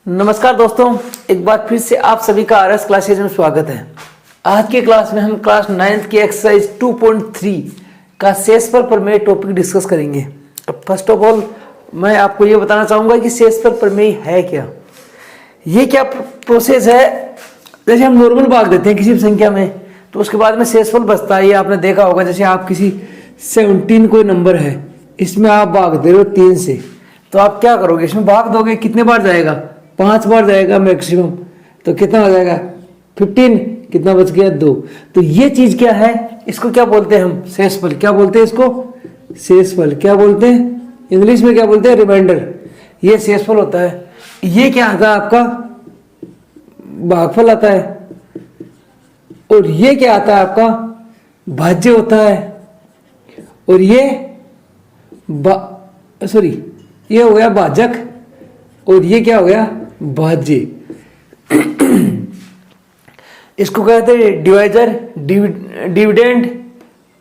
नमस्कार दोस्तों, एक बार फिर से आप सभी का आरएस क्लासेज में स्वागत है। आज के क्लास में हम क्लास 9th की एक्सरसाइज 2.3 का शेषफल प्रमेय टॉपिक डिस्कस करेंगे। फर्स्ट ऑफ ऑल मैं आपको ये बताना चाहूँगा कि शेषफल प्रमेय है क्या। ये क्या प्रोसेस है, जैसे हम नॉर्मल भाग देते हैं किसी भी संख्या में तो उसके बाद में शेषफल बचता है। ये आपने देखा होगा, जैसे आप किसी 17 कोई नंबर है, इसमें आप भाग दे रहे हो 3 से, तो आप क्या करोगे, इसमें भाग दोगे, कितने बार जाएगा, 5 बार जाएगा मैक्सिमम, तो कितना हो जाएगा 15, कितना बच गया 2। तो ये चीज क्या है, इसको क्या बोलते हैं हम, शेषफल। क्या बोलते हैं इसको, शेषफल। क्या बोलते हैं, इंग्लिश में क्या बोलते हैं, रिमाइंडर। ये शेषफल होता है। ये क्या आता है आपका, भागफल आता है। और ये क्या आता है आपका, भाज्य होता है। और ये ये हो गया भाजक, और ये क्या हो गया, भाज्य। इसको कहते हैं डिवाइजर, डिविडेंड,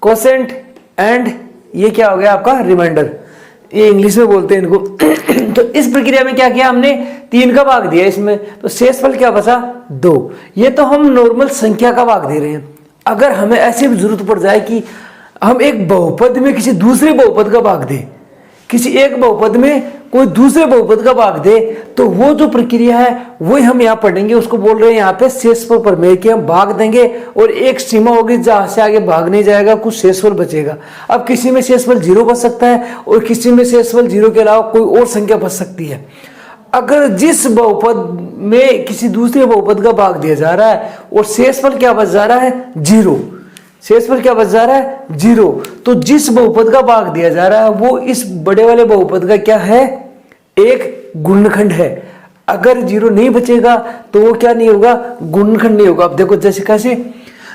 कोसेंट एंड ये क्या हो गया आपका, रिमाइंडर। ये इंग्लिश में बोलते हैं इनको। तो इस प्रक्रिया में क्या किया हमने, 3 का भाग दिया इसमें, तो शेषफल क्या बचा, 2। ये तो हम नॉर्मल संख्या का भाग दे रहे हैं। अगर हमें ऐसी भी जरूरत पड़ जाए कि हम एक बहुपद में किसी दूसरे बहुपद का भाग दें, किसी एक बहुपद में कोई दूसरे बहुपद का भाग दे, तो वो जो प्रक्रिया है वही हम यहाँ पढ़ेंगे। उसको बोल रहे हैं यहाँ पे शेषफल प्रमेय के। हम भाग देंगे और एक सीमा होगी जहां से आगे भाग नहीं जाएगा, कुछ शेषफल बचेगा। अब किसी में शेषफल 0 बच सकता है और किसी में शेषफल 0 के अलावा कोई और संख्या बच सकती है। अगर जिस बहुपद में किसी दूसरे बहुपद का भाग दिया जा रहा है और शेषफल क्या बच जा रहा है, 0, शेषफल क्या बच जा रहा है, 0, तो जिस बहुपद का भाग दिया जा रहा है वो इस बड़े वाले बहुपद का क्या है, एक गुणनखंड है। अगर 0 नहीं बचेगा तो वो क्या नहीं होगा, गुणनखंड नहीं होगा। अब देखो जैसे कैसे,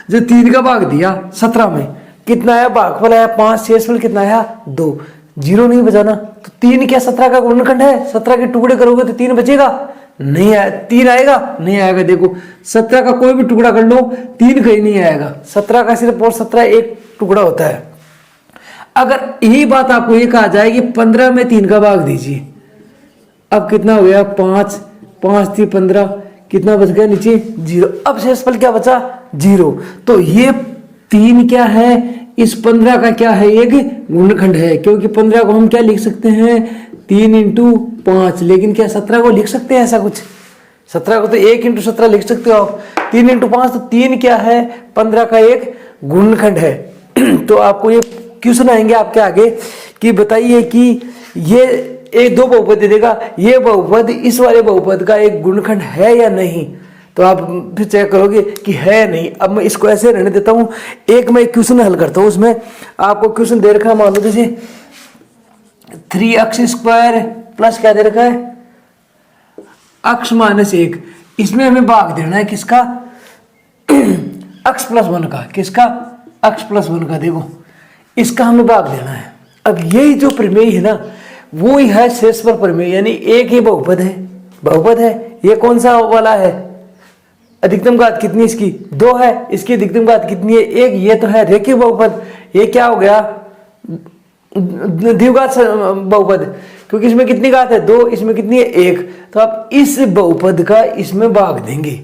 जो 3 का भाग दिया 17 में, कितना आया, भागफल आया 5, शेषफल कितना आया, 2। 0 नहीं बचाना तो 3 क्या 17 का गुणनखंड है, 17 के टुकड़े करोगे तो 3 बचेगा, नहीं आया। 3 आएगा, नहीं आएगा। देखो 17 का कोई भी टुकड़ा कर लो, 3 कहीं नहीं आएगा। 17 का सिर्फ और 17 एक टुकड़ा होता है। अगर यही बात आपको ये कहा जाए कि 15 में 3 का भाग दीजिए, अब कितना हो गया, 5, 5 3 15, कितना बच गया नीचे, 0। अब शेषफल क्या बचा, 0। तो ये 3 क्या है, इस 15 का क्या है, एक गुणनखंड है। क्योंकि 15 को हम क्या लिख सकते हैं, 3 × 5, लेकिन क्या 17 को लिख सकते हैं ऐसा कुछ, 17 को तो 1 × 17 लिख सकते हो आप। 3 × 5 तो 3 क्या है, 15 का एक गुणनखंड है। तो आपको ये क्वेश्चन आएंगे आपके आगे कि बताइए कि ये एक 2 बहुपद दे देगा, ये बहुपद इस वाले बहुपद का एक गुणनखंड है या नहीं। तो आप फिर चेक करोगे कि है या नहीं। अब मैं इसको ऐसे रहने देता हूं, एक मैं क्वेश्चन हल करता हूं। उसमें आपको क्वेश्चन दे रखा है, मान लो जैसे 3x² प्लस क्या दे रखा है, x - 1। इसमें हमें भाग देना है किसका, x + 1 का। किसका, x + 1 का। देखो इसका हमें भाग देना है। अब यही जो प्रमेय है ना, वो ही है शेषफल प्रमेय। यानी एक ही बहुपद है। ये कौन सा वाला है, अधिकतम घात कितनी इसकी, 2 है। इसकी अधिकतम घात कितनी है, 1। ये तो है रेखीय बहुपद। ये क्या हो गया, द्विघात बहुपद, क्योंकि इसमें कितनी घात है, 2, इसमें कितनी है, 1। तो आप इस बहुपद का इसमें भाग देंगे।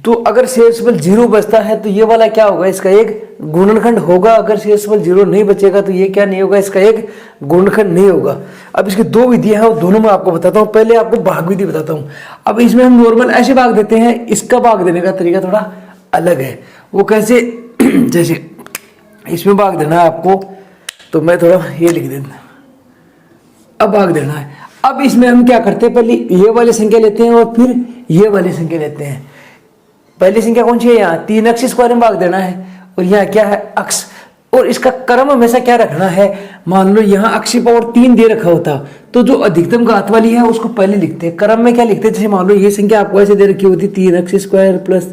तो अगर शेषफल 0 बचता है तो ये वाला क्या होगा, इसका एक गुणनखंड होगा। अगर शेषफल 0 नहीं बचेगा तो ये क्या नहीं होगा, इसका एक गुणनखंड नहीं होगा। अब इसकी 2 विधियां हैं, दोनों मैं आपको बताता हूं। पहले आपको भाग विधि बताता हूं। अब इसमें हम नॉर्मल ऐसे भाग देते हैं, इसका भाग देने का तरीका थोड़ा अलग है। वो कैसे, जैसे इसमें भाग देना है आपको, तो मैं थोड़ा ये लिख देता, अब भाग देना है। अब इसमें हम क्या करते हैं, पहले ये वाली संख्या लेते हैं और फिर ये वाली संख्या लेते हैं। पहली संख्या कौन सी है, यहाँ 3x² में भाग देना है, और यहाँ क्या है, x। और इसका क्रम हमेशा क्या रखना है, मान लो यहाँ x की पावर 3 दे रखा होता, तो जो अधिकतम घात वाली है उसको पहले लिखते हैं। क्रम में क्या लिखते हैं, जैसे मान लो ये संख्या आपको ऐसे दे रखी होती, 3x² प्लस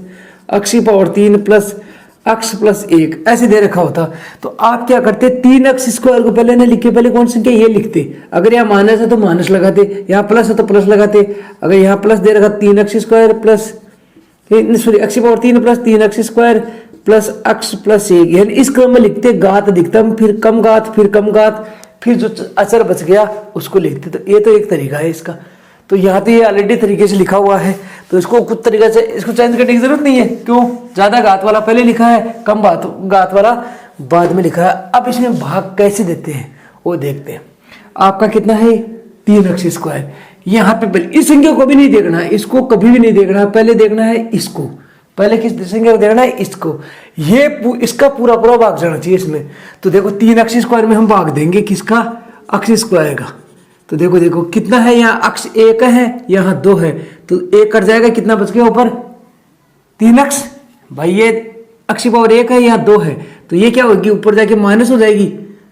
x की पावर 3 प्लस x + 1 ऐसे दे रखा होता, तो आप क्या करते, 3x² को पहले ना लिख के पहले कौन संख्या ये लिखते। अगर यहाँ माइनस है तो माइनस लगाते, यहाँ प्लस है तो प्लस लगाते। अगर यहाँ प्लस दे रखा 3x² प्लस x की power 3 plus 3x² plus x + 1, यानी इस क्रम में लिखते, घात अधिकतम, फिर कम घात, फिर कम घात, फिर जो अचर बच गया उसको लिखते। तो ये तो एक तरीका है इसका। तो यहाँ तो ये ऑलरेडी तरीके से लिखा हुआ है, तो इसको कुछ तरीके से इसको चेंज करने की जरूरत नहीं है। क्यों? ज्यादा घात वाला पहले लिखा है, कम घात वाला बाद में लिखा है। अब इसमें भाग कैसे देते हैं वो देखते हैं। आपका कितना है 3x स्क्वायर। यहाँ पे इस संख्या को भी नहीं देखना है, इसको कभी भी नहीं देखना है, पहले देखना है इसको। पहले किस संख्या को देखना है? इसको। ये इसका पूरा पूरा भाग जाना चाहिए इसमें। तो देखो 3x स्क्वायर में हम भाग देंगे किसका? अक्ष स्क्वायर का। तो देखो देखो कितना है, यहाँ अक्ष 1 है, यहाँ 2 है, तो 1 कट जाएगा, कितना बच गया ऊपर? 3x। भाई ये अक्ष पावर 1 है, यहाँ 2 है, तो ये क्या होगी? ऊपर जाके माइनस हो जाएगी,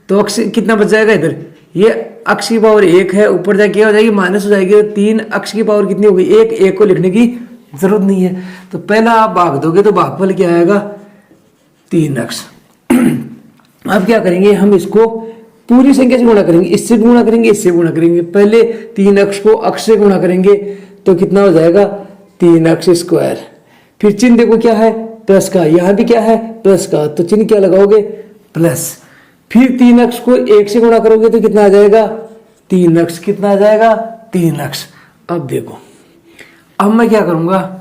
तो अक्ष कितना बच जाएगा इधर? ये अक्ष की पावर 1 है, ऊपर जाके क्या हो जाएगी? माइनस हो जाएगी। 3 अक्ष की पावर कितनी होगी? 1 को लिखने की जरूरत नहीं है। तो पहला आप भाग दोगे तो भागफल क्या आएगा? 3x। अब क्या करेंगे? हम इसको पूरी संख्या से गुणा करेंगे, इससे गुणा करेंगे, इससे गुणा करेंगे। पहले 3x को अक्ष से गुणा करेंगे तो कितना हो जाएगा? 3x square. फिर चिन्ह देखो क्या है? प्लस का। यहाँ भी क्या है? प्लस का, तो चिन्ह क्या लगाओगे? प्लस। फिर 3x को 1 से गुणा करोगे तो कितना आ जाएगा? 3x। कितना आ जाएगा? 3x। अब देखो, अब मैं क्या करूंगा?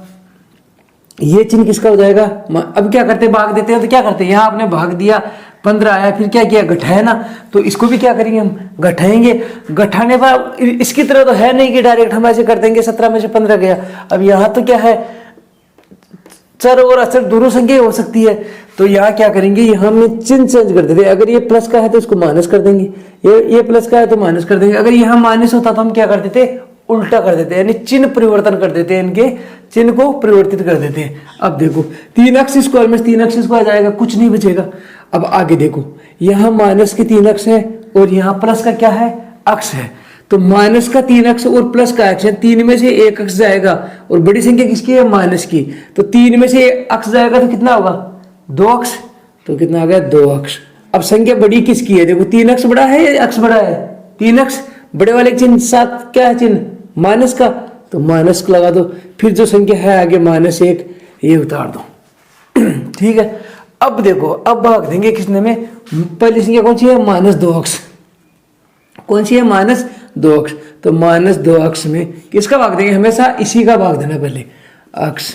ये चिन्ह किसका हो जाएगा? अब क्या करते हैं? भाग देते हैं। तो क्या करते हैं? यहाँ आपने भाग दिया, 15 आया, फिर क्या किया? घटाया ना। तो इसको भी क्या करेंगे? हम घटाएंगे। घटाने पर इसकी तरह तो है नहीं कि डायरेक्ट हम ऐसे कर देंगे 17 में से 15 गया। अब यहाँ तो क्या है? चर और अचर दोनों संख्या हो सकती है, तो यहाँ क्या करेंगे? यहाँ में चिन्ह चेंज कर देते हैं। अगर ये प्लस का है तो इसको माइनस कर देंगे, ये प्लस का है तो माइनस कर देंगे। अगर यहाँ माइनस होता तो हम क्या कर देते? उल्टा कर देते हैं, यानी चिन्ह परिवर्तन कर देते हैं, इनके चिन्ह को परिवर्तित कर देते हैं। अब देखो 3x स्क्वायर में 3x स्क्वायर जाएगा, कुछ नहीं बचेगा। अब आगे देखो, यहाँ माइनस के 3x है और यहाँ प्लस का क्या है? अक्ष है। तो माइनस का 3x और प्लस का अक्ष है, 3 में से 1 अक्ष जाएगा, और बड़ी संख्या किसकी है? माइनस की। तो 3 में से अक्ष जाएगा तो कितना होगा? 2 अक्ष। तो कितना आ गया? 2 अक्ष। अब संख्या बड़ी किसकी है? देखो 3x बड़ा है या अक्ष बड़ा है? 3x। बड़े वाले चिन्ह साथ क्या है? चिन्ह माइनस का, तो माइनस लगा दो। फिर जो संख्या है आगे -1, ये उतार दो। ठीक है। अब देखो, अब भाग देंगे किसने में? पहली संख्या कौन सी है? -2 अक्ष। कौन सी है? -2 अक्ष। तो -2 अक्ष में किसका भाग देंगे? हमेशा इसी का भाग देना पहले। अक्ष,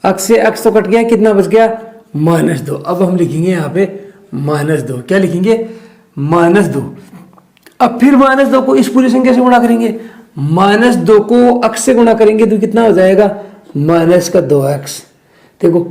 अक्ष से अक्ष तो कट गया, कितना बच गया? -2। अब हम लिखेंगे यहाँ पे -2। क्या लिखेंगे? -2। अब फिर -2 को इस पूरी संख्या से गुणा करेंगे, -2 को अक्ष से गुणा करेंगे तो कितना हो जाएगा? -2x। देखो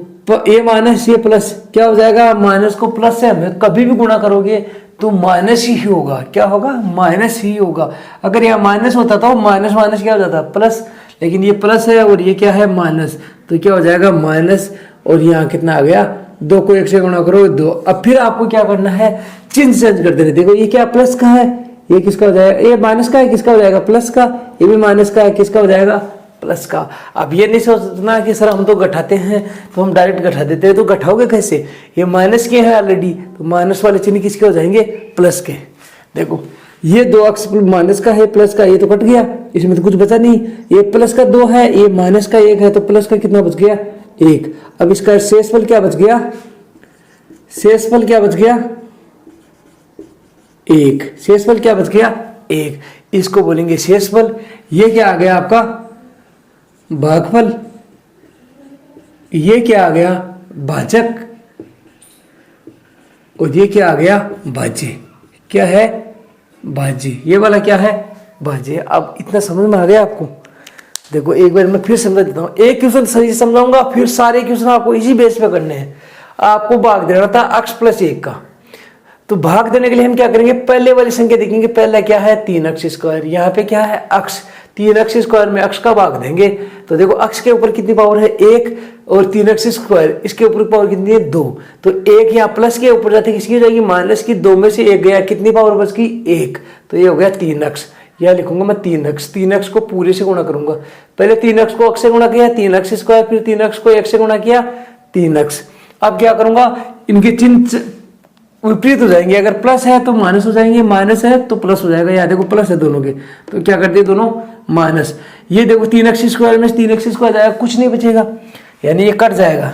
ये माइनस, ये प्लस, क्या हो जाएगा? माइनस को प्लस से हमें कभी भी गुणा करोगे तो माइनस ही होगा। क्या होगा? माइनस ही होगा। अगर यहाँ माइनस होता तो माइनस माइनस क्या हो जाता? प्लस। लेकिन ये प्लस है और ये क्या है? माइनस। तो क्या हो जाएगा? माइनस। और यहाँ कितना आ गया? 2 को 1 से गुणा करो 2। अब फिर आपको क्या करना है? चिन्ह चेंज कर देना। देखो ये क्या? प्लस का है, ये किसका हो जाएगा? ये माइनस का है, किसका हो जाएगा? प्लस का। ये भी माइनस का है, किसका हो जाएगा? प्लस का। अब ये नहीं सोचना कि सर हम तो घटाते हैं तो हम डायरेक्ट घटा देते हैं, तो घटाओगे कैसे? ये माइनस के है ऑलरेडी, तो माइनस वाले चिन्ह किसके हो जाएंगे? प्लस के। देखो ये 2 अक्ष माइनस का है, प्लस का, ये तो कट गया, इसमें तो कुछ बचा नहीं। ये प्लस का 2 है, ये माइनस का 1 है, तो प्लस का कितना बच गया? 1। अब इसका शेषफल क्या बच गया? शेषफल क्या बच गया? 1। शेषफल क्या बच गया? 1। इसको बोलेंगे शेषफल। ये क्या आ गया आपका? भागफल। ये क्या आ गया? भाजक। और ये क्या आ गया? भाज्य। क्या है? भाज्य। ये वाला क्या है? भाज्य। अब इतना समझ में आ गया आपको? देखो एक बार मैं फिर समझा देता हूँ। एक क्वेश्चन सही समझाऊंगा, फिर सारे क्वेश्चन आपको इसी बेस पे करने हैं। आपको भाग देना था अक्ष प्लस 1 का। तो भाग देने के लिए हम क्या करेंगे? पहले वाली संख्या देखेंगे। पहला क्या है? 3x square. यहाँ पे क्या है? अक्ष। 3x स्क्वायर में अक्ष का भाग देंगे तो देखो अक्ष के ऊपर कितनी पावर है? 1, और 3x स्क्वायर इसके ऊपर पावर कितनी है? 2। तो 1 यहाँ प्लस के ऊपर जाते किसकी हो जाएगी? माइनस की। 2 में से 1 गया, कितनी पावर बच गई? 1। तो ये हो गया 3x। यह लिखूंगा मैं 3x। 3x को पूरे से गुणा करूंगा। पहले 3x को अक्ष से गुणा किया 3x स्क्वायर, फिर 3x को 1 से गुणा किया 3x। अब क्या करूंगा? इनके चिन्ह विपरीत हो जाएंगे। अगर प्लस है तो माइनस हो जाएंगे, माइनस है तो प्लस हो जाएगा। यहाँ देखो प्लस है दोनों के, तो क्या करते हैं? दोनों माइनस। ये देखो 3x स्क्वायर में 3x स्क्वायर जाएगा, कुछ नहीं बचेगा, यानी ये कट जाएगा।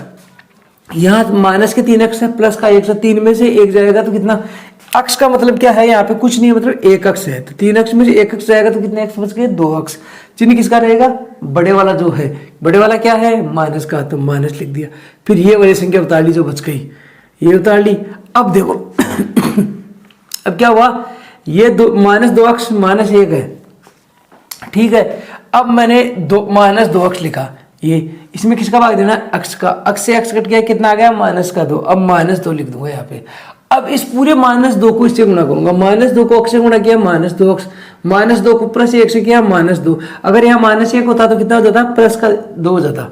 यहाँ माइनस के 3x है, प्लस का 1 से 3 में से 1 जाएगा तो कितना? अक्ष का मतलब क्या है, यहाँ पे कुछ नहीं है, मतलब एक अक्ष है, तो 3 अक्ष में से एक अक्ष जाएगा तो कितने अक्ष बच गए, 2 अक्ष। चिन्ह किसका रहेगा, बड़े वाला जो है, बड़े वाला क्या है, माइनस का, तो माइनस लिख दिया। फिर ये वाली संख्या उतार ली जो बच गई, ये उतार ली। अब देखो अब क्या हुआ, ये -2 अक्ष -1 है, ठीक है। अब मैंने -2 अक्ष लिखा, ये इसमें किसका भाग देना, अक्ष का, अक्ष से अक्ष कट गया, कितना आ गया -2, अब -2 लिख दूंगा यहाँ पे। अब इस पूरे -2 को इससे गुणा करूंगा, -2 को अक्ष से गुणा किया -2 अक्ष, -2 को +1 से किया -2, अगर यहाँ -1 होता तो कितना हो जाता, +2 हो जाता।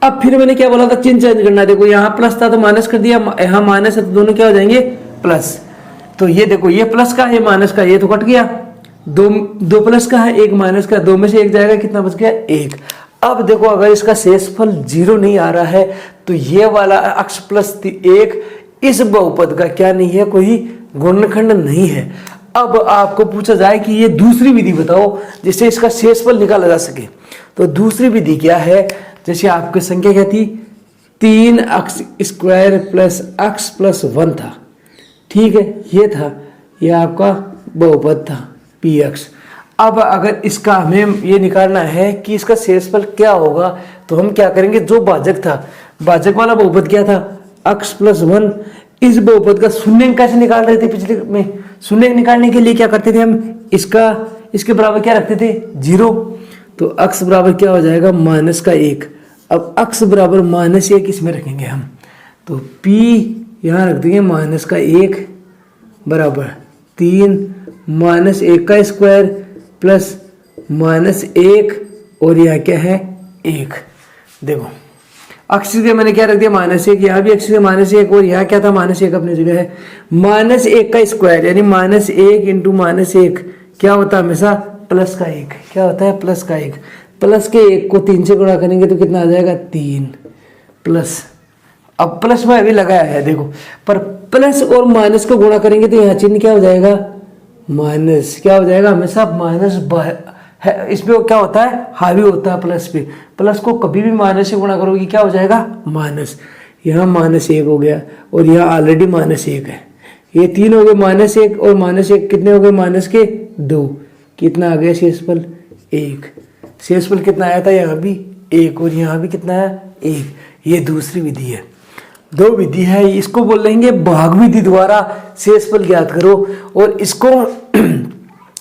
अब फिर मैंने क्या बोला था, चिन्ह चेंज करना, देखो यहाँ प्लस था तो माइनस कर दिया, यहाँ माइनस है तो दोनों क्या हो जाएंगे, प्लस। तो ये देखो, ये प्लस का, ये माइनस का, ये तो कट गया, दो प्लस का है, एक माइनस का, 2 में से 1 जाएगा, कितना बच गया, 1। अब देखो, अगर इसका शेषफल 0 नहीं आ रहा है तो ये वाला अक्ष +1 इस बहुपद का क्या नहीं है, कोई गुणनखंड नहीं है। अब आपको पूछा जाए कि ये दूसरी विधि बताओ जिससे इसका शेषफल निकाला जा सके, तो दूसरी विधि क्या है, जैसे आपकी संख्या क्या थी, 3 अक्ष स्क्वायर प्लस अक्ष प्लस 1 था, ठीक है, ये था, ये आपका बहुपद था पी अक्ष। अब अगर इसका हमें ये निकालना है कि इसका शेषफल क्या होगा, तो हम क्या करेंगे, जो भाजक था, भाजक वाला बहुपद क्या था, अक्ष प्लस 1, इस बहुपद का शून्य कैसे निकाल रहे थे पिछले में, शून्य निकालने के लिए क्या करते थे हम, इसके बराबर क्या रखते थे, 0, तो अक्ष बराबर क्या हो जाएगा, -1। अब अक्ष बराबर -1 इसमें रखेंगे हम, तो P यहाँ रख देंगे -1 बराबर 3 -1 का स्क्वायर प्लस -1 और यहाँ क्या है, 1। देखो अक्ष के मैंने क्या रख दिया, -1, यहाँ भी अक्ष के -1 और यहाँ क्या था, -1 अपनी जगह है, -1 का स्क्वायर यानी -1 इंटू -1 क्या होता है हमेशा, प्लस का 1, क्या होता है, प्लस का 1, प्लस के 1 को 3 से गुणा करेंगे तो कितना आ जाएगा, 3 प्लस। अब प्लस में अभी लगाया है देखो, पर प्लस और माइनस को गुणा करेंगे तो यहाँ चिन्ह क्या हो जाएगा, माइनस, क्या हो जाएगा, हमेशा माइनस है, इसमें क्या होता है, हावी होता है प्लस पे, प्लस को कभी भी माइनस से गुणा करोगे क्या हो जाएगा, माइनस। यहाँ -1 हो गया और यहाँ ऑलरेडी -1 है, ये 3 हो गए, -1 और -1 कितने हो गए, माइनस के 2, कितना आ गया शेषफल, 1। शेषफल कितना आया था, यहाँ भी 1 और यहाँ भी कितना है, 1। ये दूसरी विधि है। 2 विधि है, इसको बोल लेंगे भाग विधि द्वारा शेषफल ज्ञात करो, और इसको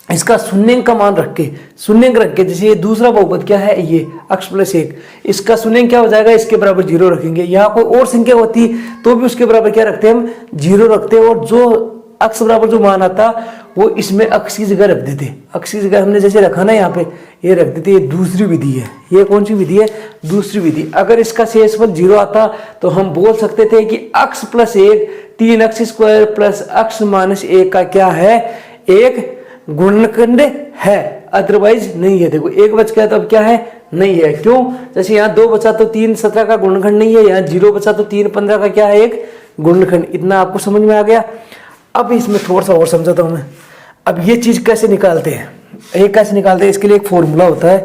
इसका शून्य का मान रख के, शून्य रख के, जैसे ये दूसरा बहुपद क्या है, ये अक्ष प्लस 1, इसका शून्य क्या हो जाएगा, इसके बराबर 0 रखेंगे। यहाँ कोई और संख्या होती तो भी उसके बराबर क्या रखते हैं हम, 0 रखते हैं, और जो अक्ष बराबर जो मान आता वो इसमें अक्ष की जगह रख देते, अक्ष की जगह हमने जैसे रखा ना यहाँ पे, ये रख देते। ये दूसरी विधि है। ये कौन सी विधि है, दूसरी विधि। अगर इसका शेषफल 0 आता तो हम बोल सकते थे कि अक्ष प्लस 1 3 अक्ष स्क्वायर प्लस अक्ष माइनस 1 का क्या है, एक गुणनखंड है, अदरवाइज नहीं है। देखो 1 बच गया तो अब क्या है, नहीं है। क्यों, जैसे यहाँ 2 बचा तो 3 17 का गुणनखंड नहीं है, यहाँ 0 बचा तो 3 15 का क्या है, एक गुणनखंड। इतना आपको समझ में आ गया। अब इसमें थोड़ा सा और समझाता हूं मैं। अब ये चीज कैसे निकालते हैं, ये कैसे निकालते हैं, इसके लिए एक फॉर्मूला होता है,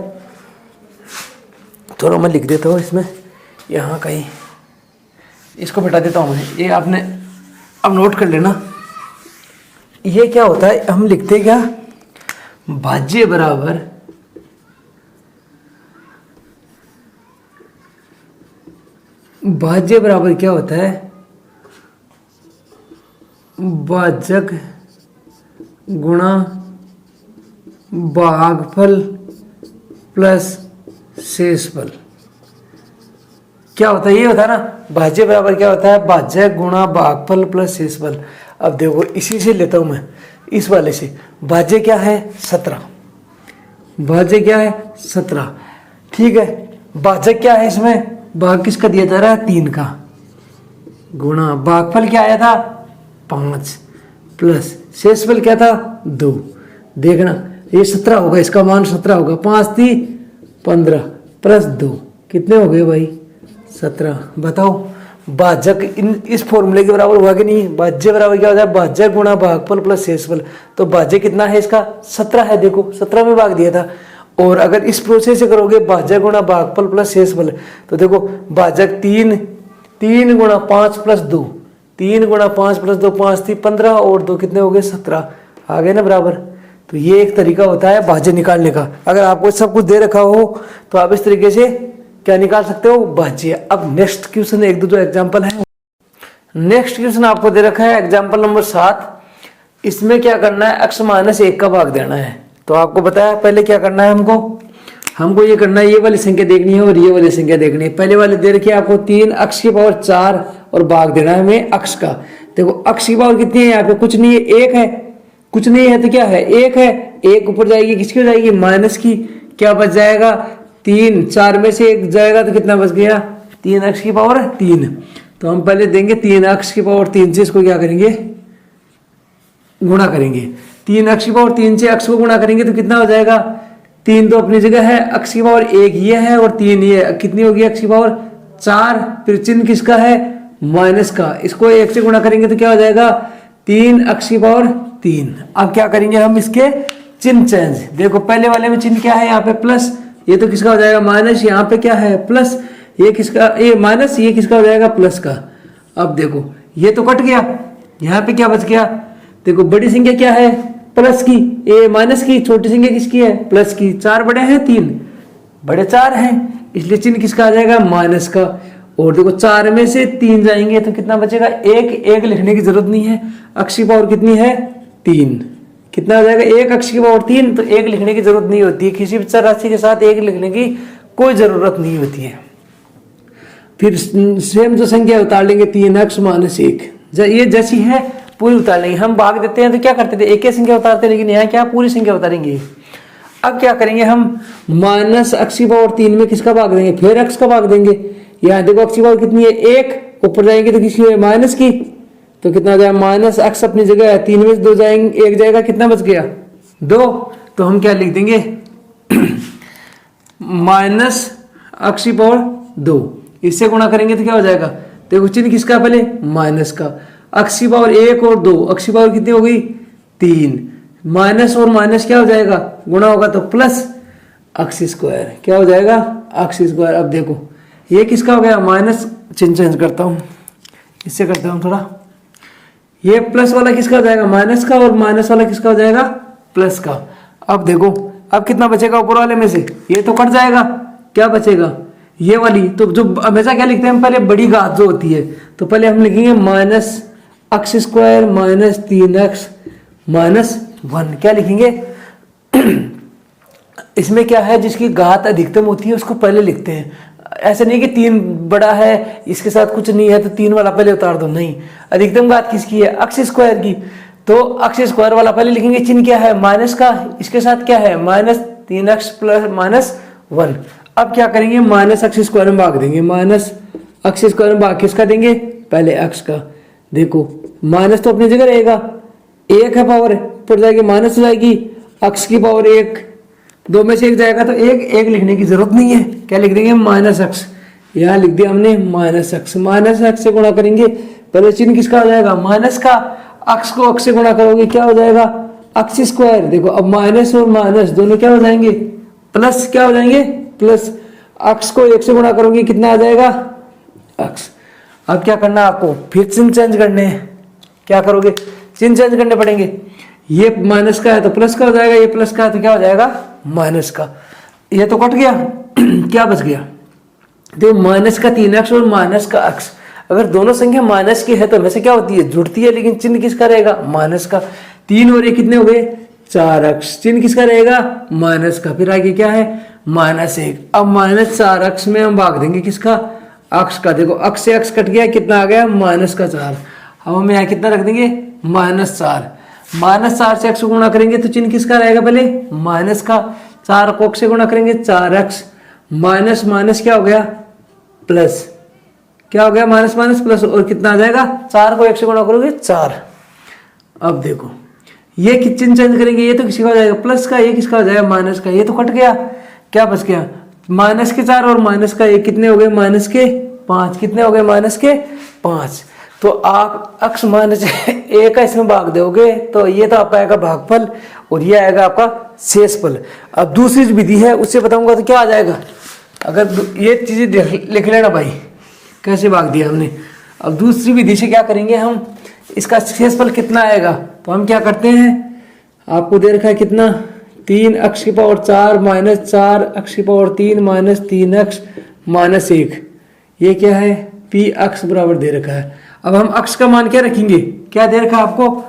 थोड़ा मैं लिख देता हूँ इसमें, यहाँ कहीं इसको मिटा देता हूँ मैं, ये आपने अब नोट कर लेना। ये क्या होता है, हम लिखते क्या, भाज्य बराबर क्या होता है, भाजक गुणा भागफल प्लस शेषफल। क्या होता है, ये होता है ना, भाज्य बराबर क्या होता है, भाजक गुणा भागफल प्लस शेषफल। अब देखो इसी से लेता हूं मैं, इस वाले से। भाज्य क्या है 17, भाज्य क्या है 17, ठीक है। भाजक क्या है, इसमें भाग किसका दिया जा रहा है, 3 का, गुणा भागफल क्या आया था 5 प्लस शेषफल क्या था 2। देखना ये 17 होगा, इसका मान 17 होगा, 5 थी 15 प्लस 2 कितने हो गए भाई 17। बताओ भाजक इस फॉर्मूले के बराबर हुआ कि नहीं। भाज्य बराबर क्या होता है, भाजक गुणा भागफल प्लस शेषफल। तो भाज्य कितना है इसका 17 है, देखो 17 में भाग दिया था। और अगर इस प्रोसेस से करोगे भाजक गुणा भागफल प्लस शेषफल, तो देखो भाजक 3 गुणा 5 प्लस 2 3 गुणा 5 प्लस 2 5 3 15 और 2 कितने हो गए 17 आ गए ना बराबर। तो ये एक तरीका होता है भाज्य निकालने का। अगर आपको सब कुछ दे रखा हो तो आप इस तरीके से क्या निकाल सकते हो भाज्य। अब नेक्स्ट क्वेश्चन एक दो एग्जाम्पल है। नेक्स्ट क्वेश्चन आपको दे रखा है एग्जाम्पल नंबर 7। इसमें क्या करना है x माइनस 1 का भाग देना है। तो आपको बताया पहले क्या करना है हमको ये करना है, ये वाली संख्या देखनी है और ये वाली संख्या देखनी है। पहले वाले दे रखी है आपको 3 x की पावर 4 और भाग देना है हमें x का। देखो x की पावर कितनी है यहाँ पे कुछ नहीं है, 1 है, कुछ नहीं है तो क्या है 1 है, 1 ऊपर जाएगी किसकी हो जाएगी माइनस की, क्या बच जाएगा 3, 4 में से 1 जाएगा तो कितना बच गया 3x की पावर 3। तो हम पहले देंगे 3x की पावर 3 से इसको क्या करेंगे गुणा करेंगे। 3x की पावर 3 से x को गुणा करेंगे तो कितना हो जाएगा 3 तो अपनी जगह है, x की पावर 1 ये है और 3 ये है, कितनी होगी x की पावर 4, फिर चिन्ह किसका है माइनस का, इसको 1 से गुणा करेंगे तो क्या हो जाएगा 3x की पावर 3। अब क्या करेंगे हम इसके चिन्ह चेंज। देखो पहले वाले में चिन्ह क्या है यहाँ पे प्लस, ये तो किसका हो जाएगा माइनस, यहाँ पे क्या है प्लस, ये किसका ये माइनस, ये किसका हो जाएगा प्लस का। अब देखो ये तो कट गया, यहाँ पे क्या बच गया, देखो बड़ी संख्या क्या है प्लस की, ये माइनस की, छोटी संख्या किसकी है प्लस की, 4 बड़े हैं 3 बड़े 4 हैं, इसलिए चिन्ह किसका आ जाएगा माइनस का। और देखो 4 में से 3 जाएंगे तो कितना बचेगा 1, 1 लिखने की जरूरत नहीं है, x की पावर कितनी है 3, कितना हो जाएगा 1 x की पावर 3, तो 1 लिखने की जरूरत नहीं होती है, किसी भी चर राशि के साथ 1 लिखने की कोई जरूरत नहीं होती है। फिर सेम जो संख्या उतार लेंगे 3x माइनस 1, ये जैसी है पूरी उतार लेंगे। हम भाग देते हैं तो क्या करते थे एक ही संख्या उतारते, लेकिन यहाँ क्या पूरी संख्या उतारेंगे। अब क्या करेंगे हम माइनस x की पावर 3 में किसका भाग देंगे, फिर x का भाग देंगे। यहाँ देखो x की पावर कितनी है 1, ऊपर जाएंगे तो किसकी है माइनस की, तो कितना हो जाएगा माइनस x अपनी जगह है, 3 में से 2 जाएंगे 1 जाएगा, कितना बच गया 2, तो हम क्या लिख देंगे माइनस x की पावर 2, इससे गुणा करेंगे तो क्या हो जाएगा, देखो चिन्ह किसका पहले माइनस का, x की पावर 1 और 2, x की पावर कितनी हो गई 3, माइनस और माइनस क्या हो जाएगा गुणा होगा तो प्लस x स्क्वायर, क्या हो जाएगा x स्क्वायर। अब देखो ये किसका हो गया माइनस, चिन्ह चेंज करता हूं, इससे करता हूं थोड़ा, ये प्लस वाला किसका हो जाएगा माइनस का और माइनस वाला किसका हो जाएगा प्लस का। अब देखो अब कितना बचेगा ऊपर वाले में से, ये तो कट जाएगा, क्या बचेगा ये वाली, तो जो हमेशा क्या लिखते हैं हम पहले बड़ी घात जो होती है, तो पहले हम लिखेंगे minus x square minus 3x minus 1, क्या लिखेंगे इसमें क्या है जिसकी घात अधिकतम होती है उसको पहले लिखते हैं, ऐसे नहीं कि 3 बड़ा है इसके साथ कुछ नहीं है तो 3 वाला पहले उतार दो, नहीं, अधिकतम घात किसकी है x स्क्वायर की, तो x स्क्वायर वाला पहले लिखेंगे, चिन्ह क्या है माइनस का, इसके साथ क्या है माइनस 3x प्लस माइनस 1। अब क्या करेंगे माइनस x स्क्वायर में भाग देंगे, माइनस x स्क्वायर में भाग किसका देंगे पहले x का। देखो माइनस तो अपनी जगह रहेगा, 1 है पावर ऊपर जाएगी माइनस हो जाएगी, x की पावर 1, 2 में से 1 जाएगा तो 1 लिखने की जरूरत नहीं है, क्या लिख देंगे माइनस x, यहाँ लिख दिया हमने माइनस x, माइनस x से गुणा करेंगे, पहले चिन्ह किसका हो जाएगा माइनस का, x को x से गुणा करोगे क्या हो जाएगा x स्क्वायर। देखो अब माइनस और माइनस दोनों क्या हो जाएंगे प्लस, क्या हो जाएंगे प्लस, x को 1 से गुणा करोगे कितना आ जाएगा x। अब क्या करना है आपको फिर चिन्ह चेंज करने हैं, क्या करोगे चिन्ह चेंज करने पड़ेंगे, ये माइनस का है तो प्लस का हो जाएगा, ये प्लस का है तो क्या हो जाएगा माइनस का, ये तो कट गया क्या बच गया, देखो माइनस का 3x और माइनस का x, अगर दोनों संख्या माइनस की है तो हमेशा क्या होती है जुड़ती है, लेकिन चिन्ह किसका रहेगा माइनस का, 3 और ये कितने हो गए 4x, चिन्ह किसका रहेगा माइनस का, फिर आगे क्या है माइनस 1। अब माइनस 4x में हम भाग देंगे किसका x का, देखो x से x कट गया, कितना आ गया माइनस का 4, अब हम यहाँ कितना रख देंगे माइनस 4, माइनस 4 से x को गुणा करेंगे तो चिन्ह किसका रहेगा पहले माइनस का, 4 को x से गुणा करेंगे 4x, माइनस माइनस क्या हो गया प्लस, क्या हो गया माइनस माइनस प्लस, और कितना आ जाएगा 4 को 1 से गुणा करोगे 4। अब देखो ये चिन्ह चेंज करेंगे, ये तो किसका हो जाएगा प्लस का, ये किसका हो जाएगा माइनस का, ये तो कट गया, क्या बच गया माइनस के 4 और माइनस का 1 कितने हो गए माइनस के 5, कितने हो गए माइनस के 5। तो आप x माइनस 1 का इसमें भाग दोगे तो ये तो आपका आएगा भागफल और ये आएगा आपका शेषफल। अब दूसरी विधि है उससे बताऊंगा तो क्या आ जाएगा, अगर ये चीजें लिख लेना भाई कैसे भाग दिया हमने। अब दूसरी विधि से क्या करेंगे हम, इसका शेषफल कितना आएगा, तो हम क्या करते हैं, आपको दे रखा है कितना 3 x की पावर 4 माइनस 4 x की पावर 3 माइनस 3x माइनस 1, ये क्या है p x बराबर दे रखा है। अब हम x का मान क्या रखेंगे, क्या दे रखा है आपको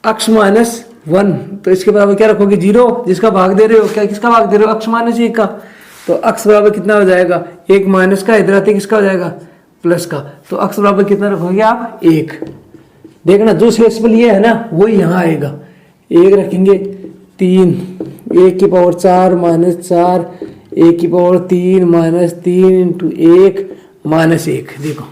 x माइनस 1, तो इसके बराबर क्या रखोगे 0, जिसका भाग दे रहे हो, क्या किसका भाग दे रहे हो x माइनस 1 का, तो x बराबर कितना हो जाएगा 1 माइनस का, इधर आते किसका हो जाएगा प्लस का, तो x बराबर कितना रखोगे आप 1। देखना जो शेषफल ये है ना वो यहाँ आएगा, 1 रखेंगे 3 1 की पावर 4 माइनस 4 1 की पावर 3 माइनस 3 इंटू 1 माइनस 1। देखो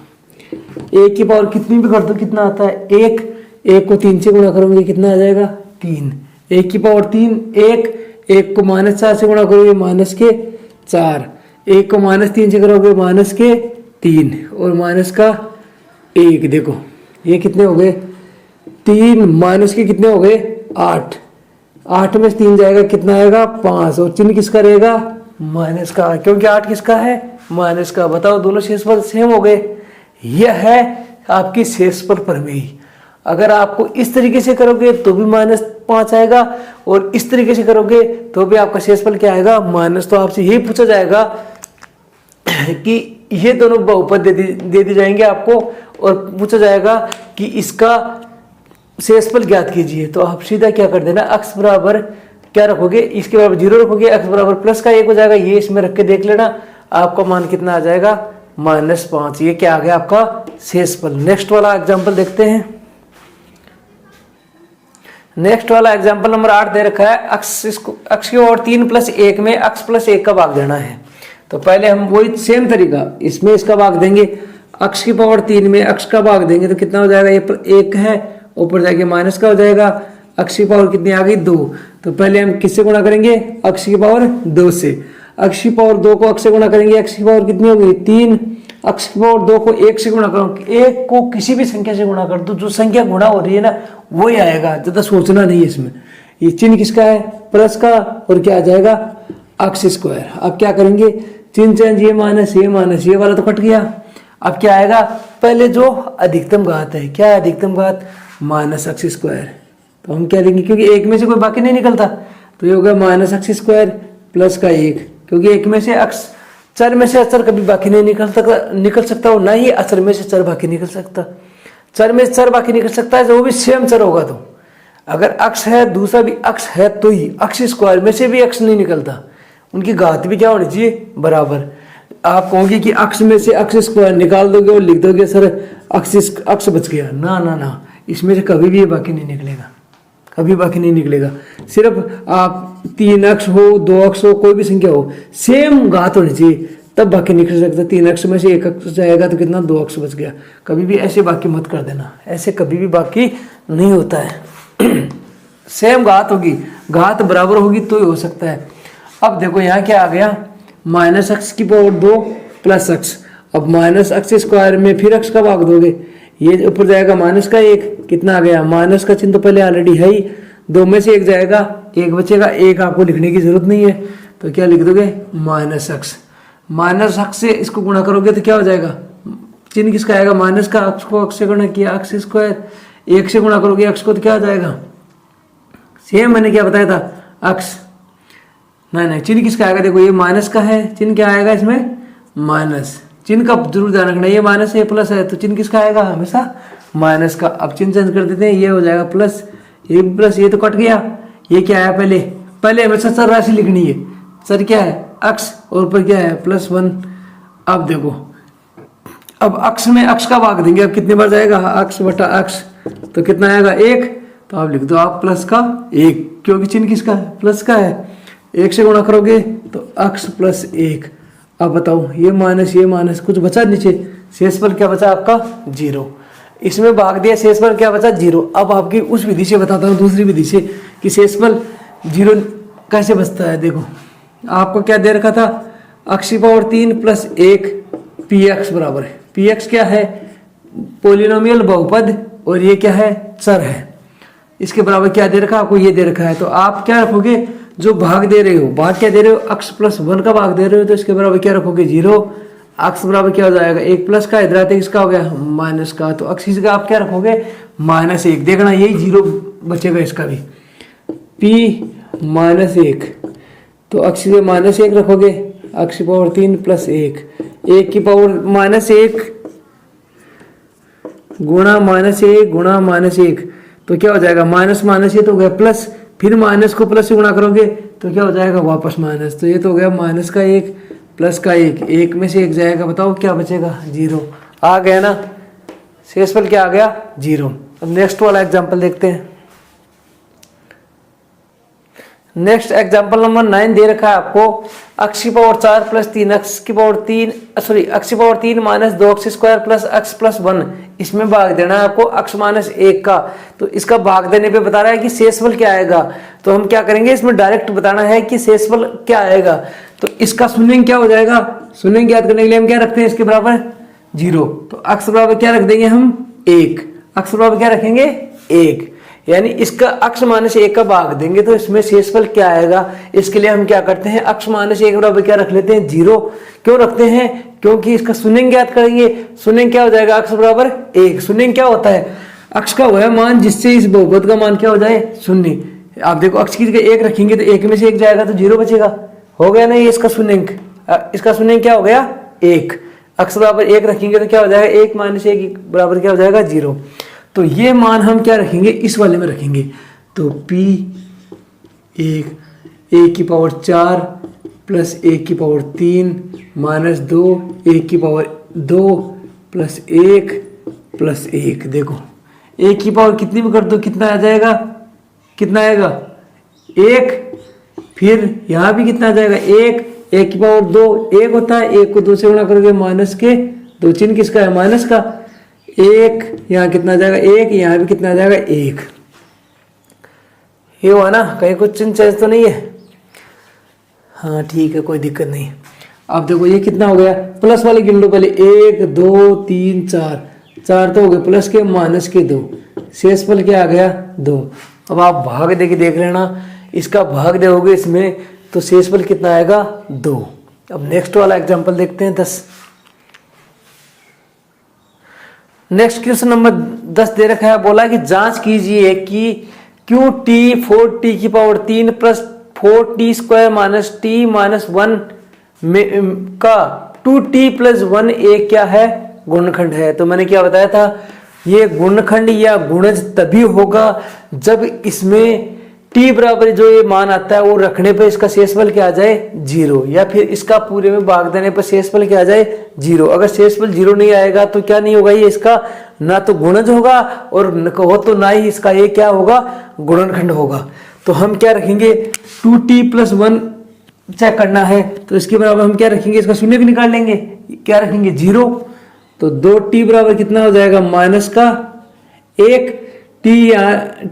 1 की पावर कितनी भी कर दो कितना आता है 1, 1 को 3 से गुणा करोगे कितना आ जाएगा 3, 1 की पावर 3 1 को माइनस 4 से गुणा करोगे माइनस के 4, 1 को माइनस 3 से करोगे माइनस के 3 और माइनस का 1। देखो ये कितने हो गए 3 माइनस के कितने हो गए 8, 8 में से 3 जाएगा कितना आएगा 5 और चिन्ह किसका रहेगा माइनस का, क्योंकि 8 किसका है माइनस का। बताओ दोनों शेषफल सेम हो गए। यह है आपकी शेषफल प्रमेय। अगर आपको इस तरीके से करोगे तो भी -5 आएगा और इस तरीके से करोगे तो भी आपका शेषफल क्या आएगा माइनस। तो आपसे यही पूछा जाएगा कि ये दोनों बहुपद दे दी जाएंगे आपको और पूछा जाएगा कि इसका शेषफल ज्ञात कीजिए। तो आप सीधा क्या कर देना x बराबर क्या रखोगे, इसके बराबर 0 रखोगे, x बराबर प्लस का 1 हो जाएगा, ये इसमें रख के देख लेना आपका मान कितना आ जाएगा -5। ये क्या आ गया आपका शेषफल। नेक्स्ट वाला एग्जांपल देखते हैं। नेक्स्ट वाला एग्जांपल नंबर 8 दे रखा है x की ओर 3 + 1 में x + 1 का भाग देना है। तो पहले हम वही सेम तरीका इसमें इसका भाग देंगे, x की पावर 3 में x का भाग देंगे तो कितना हो जाएगा, ये 1 है ऊपर जाके माइनस का हो जाएगा, x की पावर कितनी आ गई 2। तो पहले हम किससे गुणा करेंगे x की पावर 2 से, x की पावर 2 को x से गुणा करेंगे, x की पावर कितनी होगी 3, x की पावर 2 को 1 से गुणा करो, 1 को किसी भी संख्या से गुणा कर दो, जो संख्या गुणा हो रही है ना वही आएगा, ज्यादा सोचना नहीं है इसमें। ये चिन्ह किसका है प्लस का और क्या आ जाएगा x²। अब क्या करेंगे चिन्ह चेंज, ये माइनस ये वाला तो कट गया। अब क्या आएगा पहले जो अधिकतम घात है, क्या है अधिकतम घात -x²। तो हम क्या देंगे क्योंकि एक में से कोई बाकी नहीं निकलता तो ये हो गया -x² प्लस का 1, क्योंकि एक में से x चर में से अचर कभी बाकी नहीं निकल सकता और ना ही अचर में से चर बाकी निकल सकता। चर में से चर बाकी निकल सकता है जो वो भी सेम चर होगा। तो अगर x है दूसरा भी x है तो ही x² में से भी x नहीं निकलता, उनकी घात भी क्या होनी चाहिए बराबर। आप कहोगे कि x में से x² निकाल दोगे और लिख दोगे सर x बच गया, ना ना ना, इसमें से कभी भी ये बाकी नहीं निकलेगा, कभी बाकी नहीं निकलेगा। सिर्फ आप 3x हो 2x हो कोई भी संख्या हो सेम घात होनी चाहिए तब बाकी निकल सकता। 3x में से 1x जाएगा तो कितना 2x बच गया। कभी भी ऐसे बाकी मत कर देना, ऐसे कभी भी बाकी नहीं होता है। सेम घात होगी, घात बराबर होगी तो ही हो सकता है। अब देखो यहाँ क्या आ गया -x की पावर 2 प्लस x। अब -x² में फिर x का भाग दोगे, ये ऊपर जाएगा माइनस का 1, कितना आ गया माइनस का चिन्ह तो पहले ऑलरेडी है ही, 2 में से 1 जाएगा 1 बचेगा, 1 आपको लिखने की जरूरत नहीं है तो क्या लिख दोगे -x से इसको गुणा करोगे तो क्या हो जाएगा चिन्ह किसका आएगा माइनस का, x को x से गुणा किया x², 1 से गुणा करोगे x को तो क्या आ जाएगा सेम मैंने क्या बताया था x। नहीं चिन्ह किसका आएगा, देखो ये माइनस का है, चिन्ह क्या आएगा इसमें माइनस, चिन्ह का जरूर ध्यान रखना, ये माइनस है ये प्लस है तो चिन्ह किसका आएगा हमेशा माइनस का। अब चिन्ह चेंज कर देते हैं, ये हो जाएगा प्लस, ये प्लस ये तो कट गया, ये क्या आया पहले हमेशा चर राशि लिखनी है, चर क्या है x और ऊपर क्या है +1। अब देखो अब x में x का भाग देंगे, अब कितनी बार जाएगा x/x तो कितना आएगा 1, तो आप लिख दो आप प्लस का 1, क्योंकि चिन्ह किसका है प्लस का है, 1 से गुणा करोगे तो x + 1। अब बताओ ये माइनस कुछ बचा नीचे, शेषफल क्या बचा आपका 0, इसमें भाग दिया शेषफल क्या बचा 0। अब आपकी उस विधि से बताता हूँ दूसरी विधि से कि शेषफल 0 कैसे बचता है। देखो आपको क्या दे रखा था x की पावर 3 + 1 px बराबर है, px क्या है पोलिनोमियल बहुपद और ये क्या है चर है, इसके बराबर क्या दे रखा आपको ये दे रखा है। तो आप क्या रखोगे जो भाग दे रहे हो, भाग क्या दे रहे हो x + 1 का भाग दे रहे हो तो इसके बराबर क्या रखोगे 0, अक्स बराबर क्या हो जाएगा, एक प्लस का, इधर आते किसका हो गया, माइनस का। तो अक्स की जगह आप क्या रखोगे, -1। देखना यही जीरो बचेगा इसका भी, p -1। तो अक्स की जगह -1 रखोगे, अक्स की पावर 3 + 1, 1 की पावर -1 गुणा -1 गुणा -1, तो क्या हो जाएगा, माइनस माइनस ये तो हो गया प्लस, फिर माइनस को प्लस से गुणा करोगे तो क्या हो जाएगा, वापस माइनस। तो ये तो हो गया -1 +1, 1 में से 1 जाएगा, बताओ क्या बचेगा, 0 आ गया ना। शेषफल क्या आ गया, 0। अब नेक्स्ट वाला एग्जांपल देखते हैं। नेक्स्ट एग्जांपल नंबर 9 दे रखा है आपको, अक्स की पावर 4 + 3 अक्स की पावर 3 अक्स की पावर 3 - 2x² + x + 1, इसमें भाग देना है आपको अक्स -1 का। तो इसका भाग देने पे बता रहा है कि शेषफल क्या आएगा। तो हम क्या करेंगे, इसमें डायरेक्ट बताना है कि शेषफल क्या आएगा। तो इसका शून्य क्या हो जाएगा, शून्य ज्ञात करने के लिए हम क्या रखते हैं, इसके बराबर 0। तो अक्स बराबर क्या रख देंगे हम, 1। अक्स बराबर क्या रखेंगे, 1, यानी इसका अक्स -1 का भाग देंगे तो इसमें शेषफल क्या आएगा। इसके लिए हम क्या करते हैं, अक्स -1 बराबर क्या रख लेते हैं, 0। क्यों रखते हैं, क्योंकि इसका शून्य ज्ञात करेंगे। शून्य क्या हो जाएगा, अक्स बराबर 1। शून्य क्या होता है, अक्स का वह मान जिससे इस बहुपद का मान क्या हो जाए, शून्य। आप देखो अक्स की जगह 1 रखेंगे तो 1 में से 1 जाएगा तो 0 बचेगा, हो गया ना ये इसका शून्य। इसका शून्य क्या हो गया, 1। अक्स बराबर 1 रखेंगे तो क्या हो जाएगा, 1 - 1 बराबर क्या हो जाएगा, 0। तो ये मान हम क्या रखेंगे, इस वाले में रखेंगे। तो p 1 की पावर 4 + 1 की पावर 3 - 2 1 की पावर 2 + 1 + 1। देखो 1 की पावर कितनी भी कर दो कितना आ जाएगा, कितना आएगा, 1। फिर यहाँ भी कितना आ जाएगा, 1। 1 की पावर 2 1 होता है, 1 को 2 से गुणा करोगे -2, चिन्ह किसका है, माइनस का। 1 यहाँ कितना आ जाएगा, 1, यहाँ भी कितना आ जाएगा, 1। ये हुआ ना, कहीं कुछ चिन्ह चेंज तो नहीं है, हाँ ठीक है, कोई दिक्कत नहीं। अब देखो ये कितना हो गया, प्लस वाले गिन लो पहले, 1 2 3 4, 4 तो हो गए प्लस के माइनस के 2, शेषफल क्या आ गया, 2। अब आप भाग दे के देख लेना, इसका भाग दोगे इसमें तो शेषफल कितना आएगा, 2। अब नेक्स्ट वाला एग्जांपल देखते हैं 10। नेक्स्ट क्वेश्चन नंबर 10 दे रखा है, बोला कि जांच कीजिए कि QT 4t की पावर 3 + 4t² - t - 1 में का 2t + 1a क्या है, गुणनखंड है। तो मैंने क्या बताया था, ये गुणनखंड या गुणज तभी होगा जब इसमें t बराबर जो ये मान आता है वो रखने पर इसका शेषफल क्या आ जाए, 0, या फिर इसका पूरे में भाग देने पर शेषफल क्या आ जाए, 0। अगर शेषफल 0 नहीं आएगा तो क्या नहीं होगा, ये इसका ना तो गुणज होगा और हो तो ना ही इसका ये क्या होगा, गुणनखंड होगा। तो हम क्या रखेंगे, 2t + 1 चेक करना है तो इसके बराबर हम क्या रखेंगे, इसका शून्य भी निकाल लेंगे, क्या रखेंगे, 0। तो 2t बराबर कितना हो जाएगा, -1।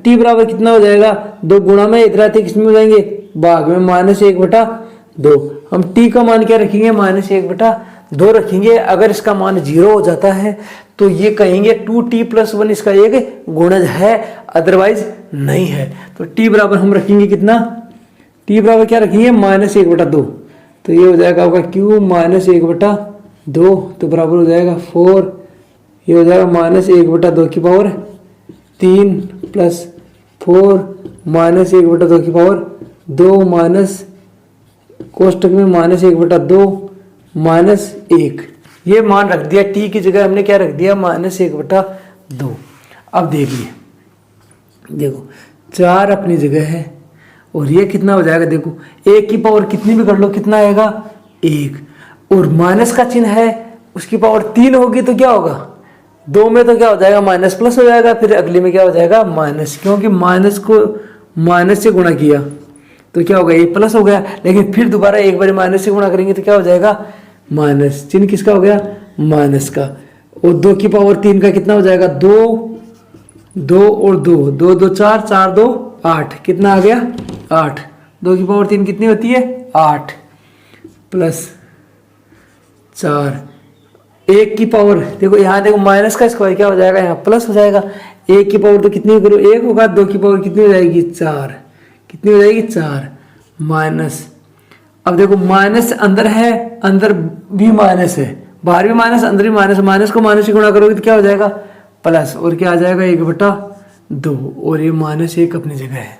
t बराबर कितना हो जाएगा, 2 गुणा में इधर आते किसमें हो जाएंगे, भाग में -1/2। हम t का मान क्या रखेंगे, -1/2 रखेंगे। अगर इसका मान 0 हो जाता है तो ये कहेंगे 2t + 1 इसका एक गुणज है, अदरवाइज नहीं है। तो t बराबर हम रखेंगे कितना, t बराबर क्या रखेंगे, -1/2। तो ये हो जाएगा आपका q -1/2, तो बराबर हो जाएगा 4। ये हो जाएगा -1/2 की पावर 3 + 4 -1/2 की पावर 2 माइनस कोष्टक में -1/2 -1। ये मान रख दिया, t की जगह हमने क्या रख दिया, -1/2। अब देखिए, देखो 4 अपनी जगह है और ये कितना हो जाएगा, देखो 1 की पावर कितनी भी कर लो कितना आएगा, 1, और माइनस का चिन्ह है, उसकी पावर 3 होगी तो क्या होगा, 2 में तो क्या हो जाएगा, माइनस प्लस हो जाएगा, फिर अगली में क्या हो जाएगा, माइनस, क्योंकि माइनस को माइनस से गुणा किया तो क्या होगा, ये प्लस हो गया। लेकिन फिर दोबारा एक बार माइनस से गुणा करेंगे तो क्या हो जाएगा, माइनस, चिन्ह किसका हो गया, माइनस का। और 2 की पावर 3 का कितना हो जाएगा, 2 और 2, 2 2 4, 4 2 8, कितना आ गया, 8। 2 की पावर 3 कितनी होती है, 8 + 4। 1 की पावर, देखो यहाँ देखो माइनस का स्क्वायर क्या हो जाएगा, यहाँ प्लस हो जाएगा। 1 की पावर तो कितनी करो, 1 होगा। 2 की पावर कितनी हो जाएगी, 4, कितनी हो जाएगी, 4 माइनस। अब देखो माइनस अंदर है, अंदर भी माइनस है, बाहर भी माइनस अंदर भी माइनस, माइनस को माइनस से गुणा करोगे तो क्या हो जाएगा प्लस, और क्या आ जाएगा 1/2, और ये -1 अपनी जगह है।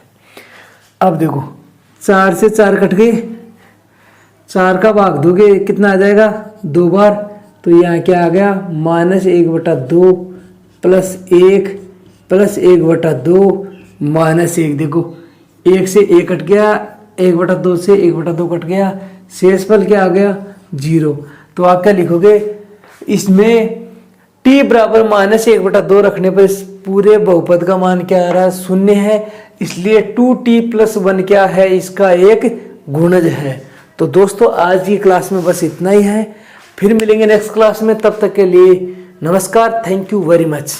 अब देखो 4 से 4 कट गए, 4 का भाग दोगे कितना आ जाएगा 2 बार, तो यहाँ क्या आ गया -1/2 +1 +1/2 -1। देखो 1 से 1 कट गया, 1/2 से 1/2 कट गया, शेषफल क्या आ गया 0। तो आप क्या लिखोगे इसमें t बराबर -1/2 रखने पर इस पूरे बहुपद का मान क्या आ रहा है 0 है, इसलिए 2t + 1 क्या है इसका एक गुणज है। तो दोस्तों आज की क्लास में बस इतना ही है, फिर मिलेंगे नेक्स्ट क्लास में, तब तक के लिए नमस्कार, थैंक यू वेरी मच।